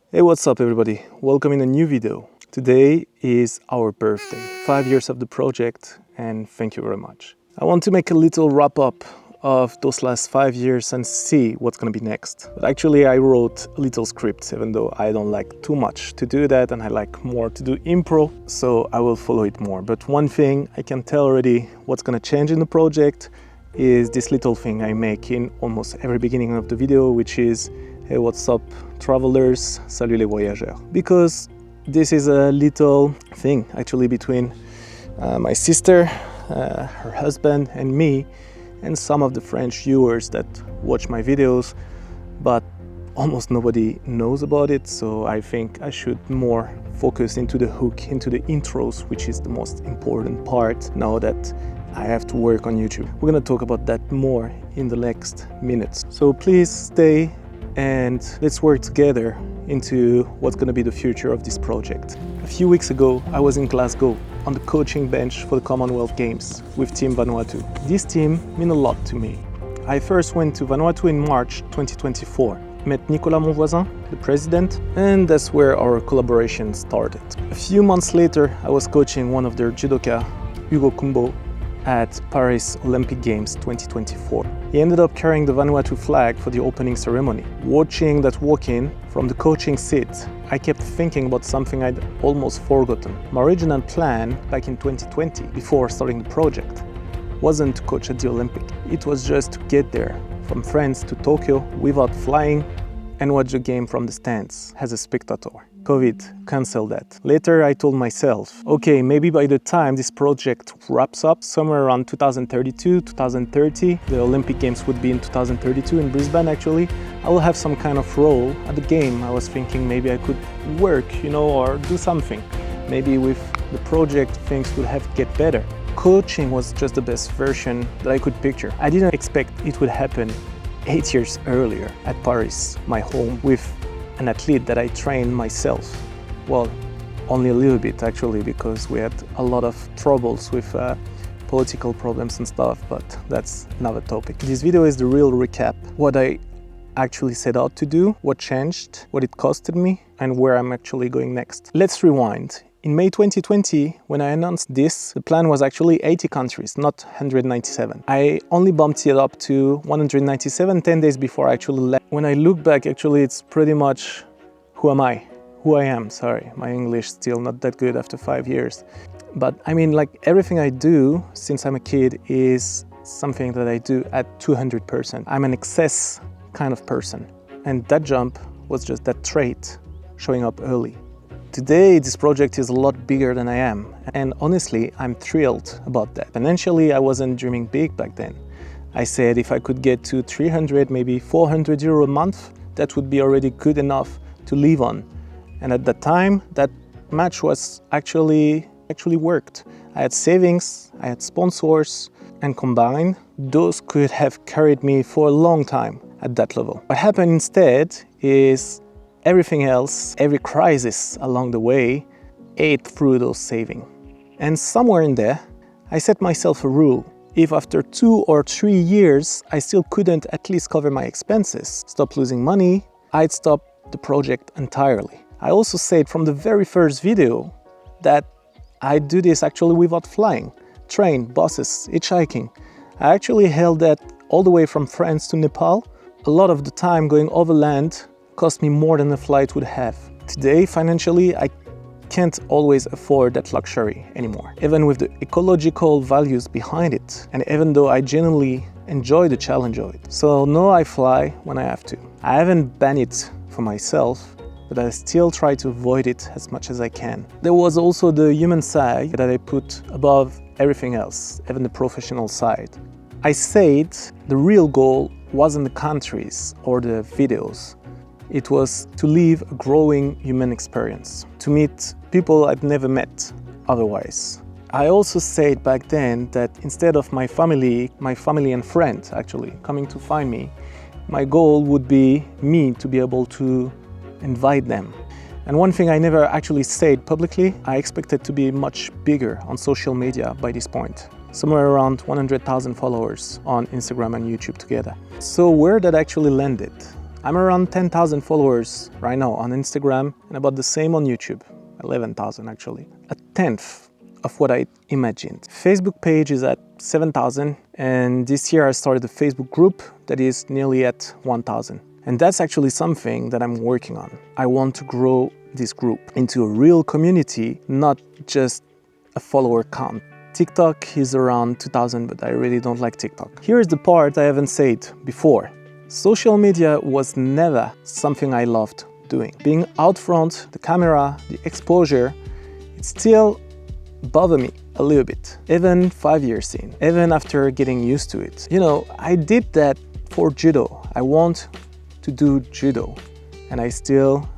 Hey, what's up everybody? Welcome in a new video. Today is our birthday, 5 years of the project, and thank you very much. I want to make a little wrap up of those last 5 years and see what's gonna be next. But actually I wrote a little script, even though I don't like too much to do that and I like more to do impro, so I will follow it more. But one thing I can tell already what's gonna change in the project is this little thing I make in almost every beginning of the video, which is hey, what's up travelers, salut les voyageurs. Because this is a little thing actually between my sister, her husband and me, and some of the French viewers that watch my videos, but almost nobody knows about it, so I think I should more focus into the hook, into the intros, which is the most important part now that I have to work on YouTube. We're gonna talk about that more in the next minutes. So please stay and let's work together into what's going to be the future of this project. A few weeks ago, I was in Glasgow on the coaching bench for the Commonwealth Games with Team Vanuatu. This team means a lot to me. I first went to Vanuatu in March 2024, met Nicolas Monvoisin, the president, and that's where our collaboration started. A few months later, I was coaching one of their judoka, Hugo Kumbo, at Paris Olympic Games 2024. He ended up carrying the Vanuatu flag for the opening ceremony. Watching that walk-in from the coaching seat, I kept thinking about something I'd almost forgotten. My original plan back in 2020, before starting the project, wasn't to coach at the Olympic. It was just to get there, from France to Tokyo, without flying, and watch the game from the stands as a spectator. COVID canceled that. Later I told myself, okay, maybe by the time this project wraps up, somewhere around 2032, 2030, the Olympic Games would be in 2032 in Brisbane actually, I will have some kind of role at the game. I was thinking maybe I could work, or do something. Maybe with the project things would have to get better. Coaching was just the best version that I could picture. I didn't expect it would happen 8 years earlier at Paris, my home, with an athlete that I trained myself. Well, only a little bit actually, because we had a lot of troubles with political problems and stuff, but that's another topic. This video is the real recap. What I actually set out to do, what changed, what it costed me, and where I'm actually going next. Let's rewind. In May 2020, when I announced this, the plan was actually 80 countries, not 197. I only bumped it up to 197 10 days before I actually left. When I look back, actually, it's pretty much who am I? Who I am, sorry. My English still not that good after 5 years. But I mean, like everything I do since I'm a kid is something that I do at 200%. I'm an excess kind of person. And that jump was just that trait showing up early. Today, this project is a lot bigger than I am, and honestly, I'm thrilled about that. Financially, I wasn't dreaming big back then. I said if I could get to 300, maybe 400 euro a month, that would be already good enough to live on. And at that time, that match was actually worked. I had savings, I had sponsors, and combined, those could have carried me for a long time at that level. What happened instead is everything else, every crisis along the way, ate through those savings. And somewhere in there, I set myself a rule. If after 2 or 3 years, I still couldn't at least cover my expenses, stop losing money, I'd stop the project entirely. I also said from the very first video that I'd do this actually without flying, train, buses, hitchhiking. I actually held that all the way from France to Nepal. A lot of the time going overland cost me more than a flight would have. Today, financially, I can't always afford that luxury anymore, even with the ecological values behind it, and even though I genuinely enjoy the challenge of it. So no, I fly when I have to. I haven't banned it for myself, but I still try to avoid it as much as I can. There was also the human side that I put above everything else, even the professional side. I said the real goal wasn't the countries or the videos. It was to live a growing human experience, to meet people I'd never met otherwise. I also said back then that instead of my family and friends actually coming to find me, my goal would be me to be able to invite them. And one thing I never actually said publicly, I expected to be much bigger on social media by this point. Somewhere around 100,000 followers on Instagram and YouTube together. So where that actually landed? I'm around 10,000 followers right now on Instagram and about the same on YouTube, 11,000 actually. A tenth of what I imagined. Facebook page is at 7,000 and this year I started a Facebook group that is nearly at 1,000. And that's actually something that I'm working on. I want to grow this group into a real community, not just a follower count. TikTok is around 2,000, but I really don't like TikTok. Here's the part I haven't said before. Social media was never something I loved doing. Being out front, the camera, the exposure, it still bothered me a little bit. Even 5 years in, even after getting used to it. You know, I did that for Judo. I want to do Judo, and I still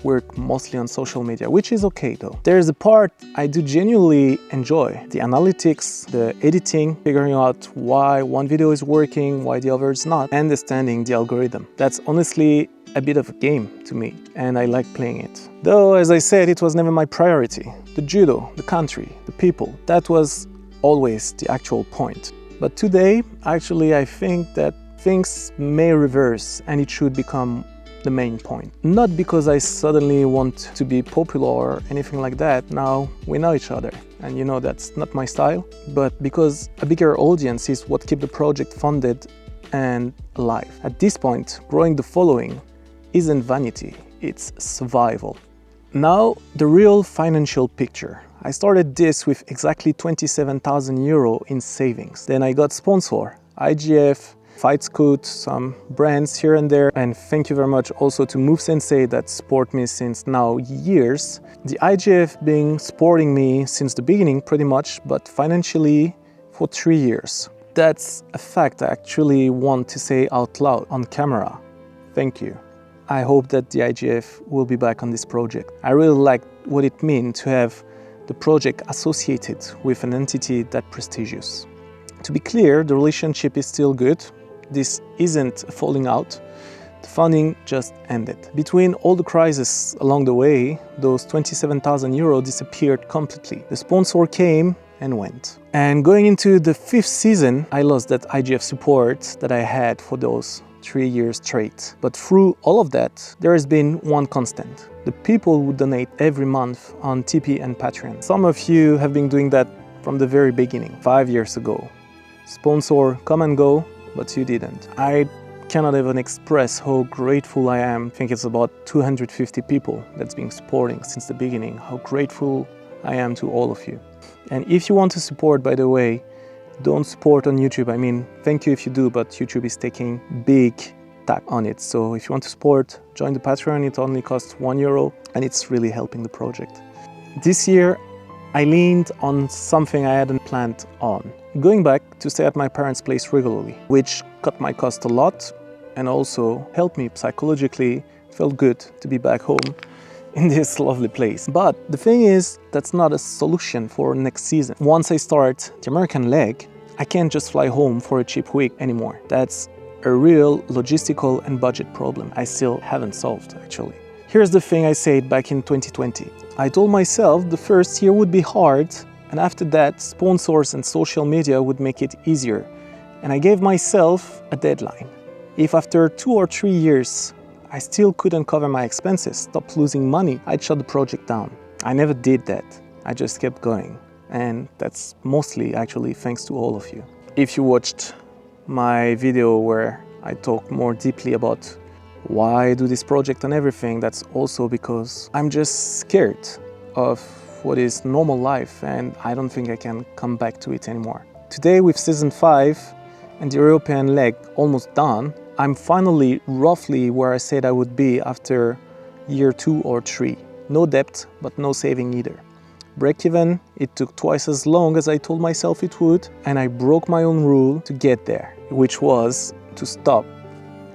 work mostly on social media, which is okay though. There's a part I do genuinely enjoy, the analytics, the editing, figuring out why one video is working, why the other is not, understanding the algorithm. That's honestly a bit of a game to me, and I like playing it. Though, as I said, it was never my priority. The Judo, the country, the people, that was always the actual point. But today, actually, I think that things may reverse and it should become the main point. Not because I suddenly want to be popular or anything like that. Now we know each other and you know that's not my style, but because a bigger audience is what keeps the project funded and alive. At this point, growing the following isn't vanity, it's survival. Now, the real financial picture. I started this with exactly 27,000 euro in savings. Then I got sponsor, IGF, Fight Scoot, some brands here and there, and thank you very much also to Move Sensei that support me since now years. The IGF being supporting me since the beginning pretty much, but financially for 3 years. That's a fact I actually want to say out loud on camera. Thank you. I hope that the IGF will be back on this project. I really like what it means to have the project associated with an entity that prestigious. To be clear, the relationship is still good. This isn't a falling out. The funding just ended. Between all the crises along the way, those 27,000 euro disappeared completely. The sponsor came and went. And going into the 5th season, I lost that IGF support that I had for those 3 years straight. But through all of that, there has been one constant. The people who donate every month on Tipeee and Patreon. Some of you have been doing that from the very beginning, 5 years ago. Sponsor come and go, but you didn't. I cannot even express how grateful I am. I think it's about 250 people that's been supporting since the beginning. How grateful I am to all of you. And if you want to support, by the way, don't support on YouTube. I mean, thank you if you do, but YouTube is taking big tax on it. So if you want to support, join the Patreon. It only costs €1 and it's really helping the project. This year, I leaned on something I hadn't planned on. Going back to stay at my parents' place regularly, which cut my cost a lot and also helped me psychologically. It felt good to be back home in this lovely place. But the thing is, that's not a solution for next season. Once I start the American leg, I can't just fly home for a cheap week anymore. That's a real logistical and budget problem I still haven't solved, actually. Here's the thing I said back in 2020. I told myself the first year would be hard, and after that, sponsors and social media would make it easier. And I gave myself a deadline. If after 2 or 3 years, I still couldn't cover my expenses, stop losing money, I'd shut the project down. I never did that. I just kept going. And that's mostly actually thanks to all of you. If you watched my video where I talk more deeply about why I do this project and everything, that's also because I'm just scared of what is normal life and I don't think I can come back to it anymore. Today with season 5 and the European leg almost done, I'm finally roughly where I said I would be after year 2 or 3. No debt, but no saving either. Break even, it took twice as long as I told myself it would, and I broke my own rule to get there, which was to stop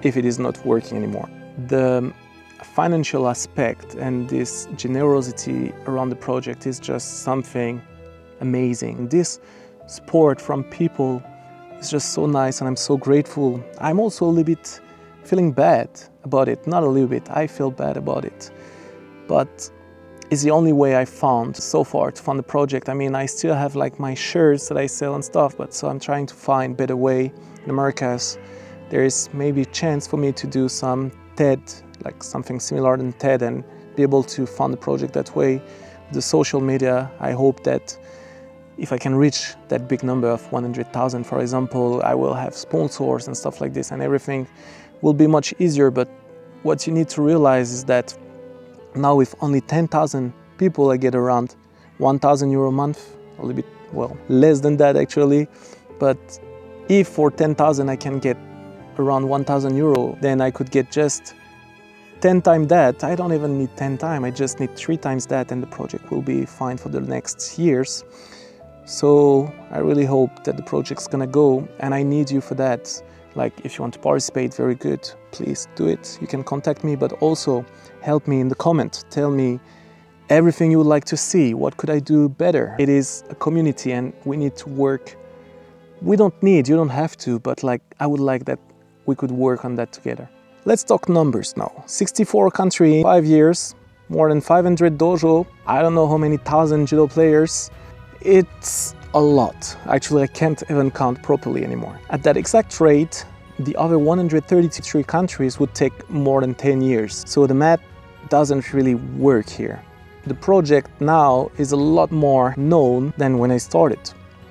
if it is not working anymore. The financial aspect and this generosity around the project is just something amazing. This support from people is just so nice and I'm so grateful. I'm also a little bit feeling bad about it. Not a little bit, I feel bad about it. But it's the only way I found so far to fund the project. I mean, I still have like my shirts that I sell and stuff, but so I'm trying to find a better way. In Americas, there is maybe a chance for me to do some TED, like something similar than TED, and be able to fund the project that way. The social media, I hope that if I can reach that big number of 100,000, for example, I will have sponsors and stuff like this, and everything will be much easier. But what you need to realize is that now with only 10,000 people, I get around 1,000 euro a month, a little bit, well, less than that actually. But if for 10,000 I can get around 1,000 euro, then I could get just 10 times that. I don't even need 10 times, I just need 3 times that, and the project will be fine for the next years. So I really hope that the project's gonna go, and I need you for that. Like, if you want to participate, very good, please do it. You can contact me, but also help me in the comment. Tell me everything you would like to see. What could I do better? It is a community and we need to work. You don't have to, but like, I would like that we could work on that together. Let's talk numbers now. 64 countries, 5 years, more than 500 dojo, I don't know how many thousand judo players. It's a lot. Actually, I can't even count properly anymore. At that exact rate, the other 133 countries would take more than 10 years. So the math doesn't really work here. The project now is a lot more known than when I started.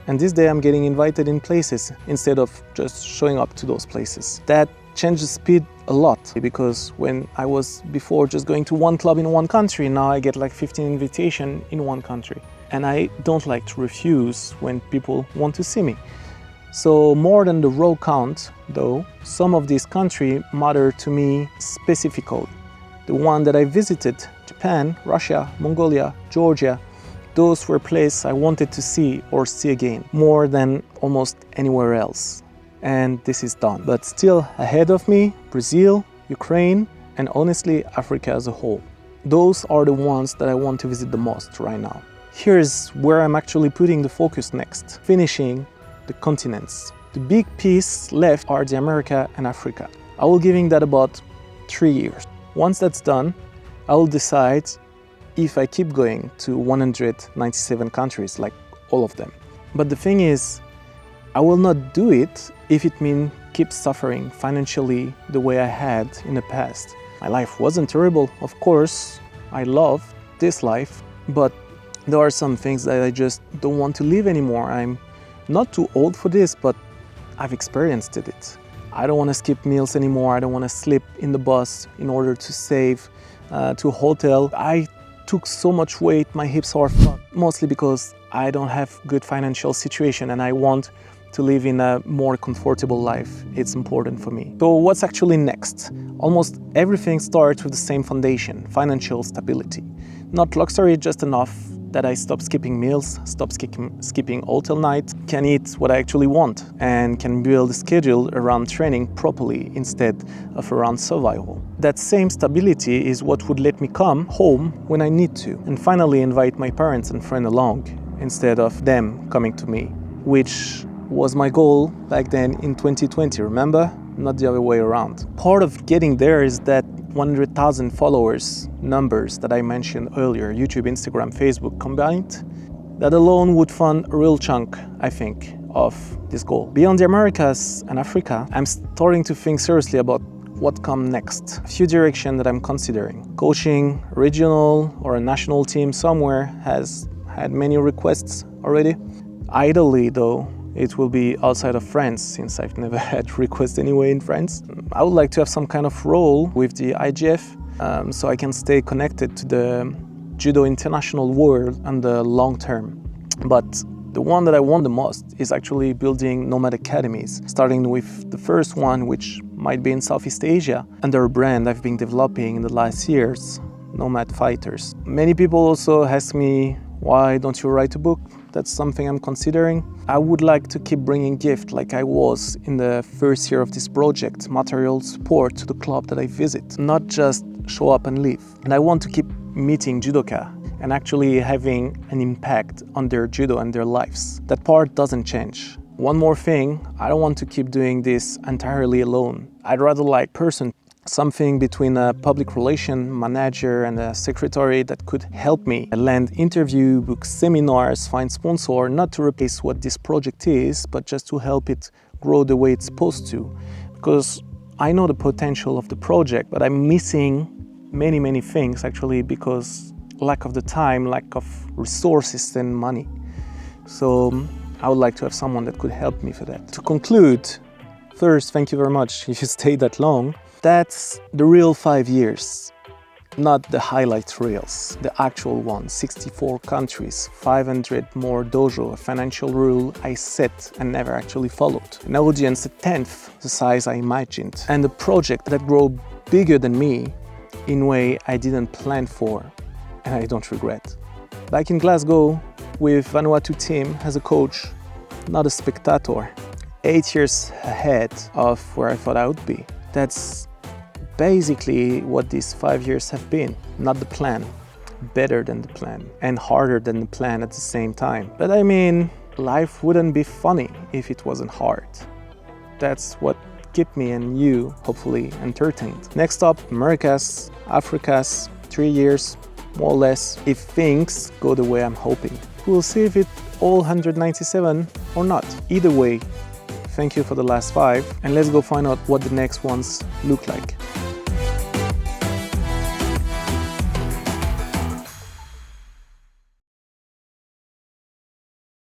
And this day I'm getting invited in places instead of just showing up to those places. That changes speed a lot, because when I was before just going to one club in one country, now I get like 15 invitations in one country. And I don't like to refuse when people want to see me. So more than the raw count, though, some of these countries matter to me specifically. The one that I visited, Japan, Russia, Mongolia, Georgia, those were places I wanted to see or see again, more than almost anywhere else. And this is done. But still ahead of me, Brazil, Ukraine, and honestly, Africa as a whole. Those are the ones that I want to visit the most right now. Here's where I'm actually putting the focus next, finishing the continents. The big piece left are the America and Africa. I will giving that about 3 years. Once that's done, I will decide if I keep going to 197 countries, like all of them. But the thing is, I will not do it if it means keep suffering financially the way I had in the past. My life wasn't terrible, of course. I love this life, but there are some things that I just don't want to live anymore. I'm not too old for this, but I've experienced it. I don't want to skip meals anymore. I don't want to sleep in the bus in order to save to a hotel. I took so much weight, my hips are fucked, mostly because I don't have good financial situation and I want to live in a more comfortable life. It's important for me. So what's actually next? Almost everything starts with the same foundation, financial stability. Not luxury, just enough that I stop skipping meals, stop skipping hotel nights, can eat what I actually want, and can build a schedule around training properly instead of around survival. That same stability is what would let me come home when I need to, and finally invite my parents and friends along instead of them coming to me, which was my goal back then in 2020, remember? Not the other way around. Part of getting there is that 100,000 followers numbers that I mentioned earlier, YouTube, Instagram, Facebook combined, that alone would fund a real chunk, I think, of this goal. Beyond the Americas and Africa, I'm starting to think seriously about what comes next. A few directions that I'm considering. Coaching a regional or a national team somewhere has had many requests already. Ideally, though, it will be outside of France, since I've never had requests anyway in France. I would like to have some kind of role with the IGF, so I can stay connected to the Judo international world on the long term. But the one that I want the most is actually building Nomad academies, starting with the first one, which might be in Southeast Asia, under a brand I've been developing in the last years, Nomad Fighters. Many people also ask me, why don't you write a book? That's something I'm considering. I would like to keep bringing gift like I was in the first year of this project, material support to the club that I visit, not just show up and leave. And I want to keep meeting judoka and actually having an impact on their judo and their lives. That part doesn't change. One more thing, I don't want to keep doing this entirely alone. I'd rather like person, something between a public relation manager and a secretary that could help me land interview, book seminars, find sponsor, not to replace what this project is, but just to help it grow the way it's supposed to. Because I know the potential of the project, but I'm missing many things actually because lack of the time, lack of resources and money. So I would like to have someone that could help me for that. To conclude, first, thank you very much if you stayed that long. That's the real 5 years, not the highlight reels, the actual one. 64 countries, 500 more dojo, a financial rule I set and never actually followed. An audience a tenth the size I imagined. And a project that grew bigger than me in a way I didn't plan for and I don't regret. Back in Glasgow with Vanuatu team as a coach, not a spectator. 8 years ahead of where I thought I would be. That's basically what these 5 years have been. Not the plan, better than the plan, and harder than the plan at the same time. But I mean, life wouldn't be funny if it wasn't hard. That's what kept me and you, hopefully, entertained. Next up, Americas, Africas, 3 years, more or less, if things go the way I'm hoping. We'll see if it's all 197 or not. Either way, thank you for the last 5, and let's go find out what the next ones look like.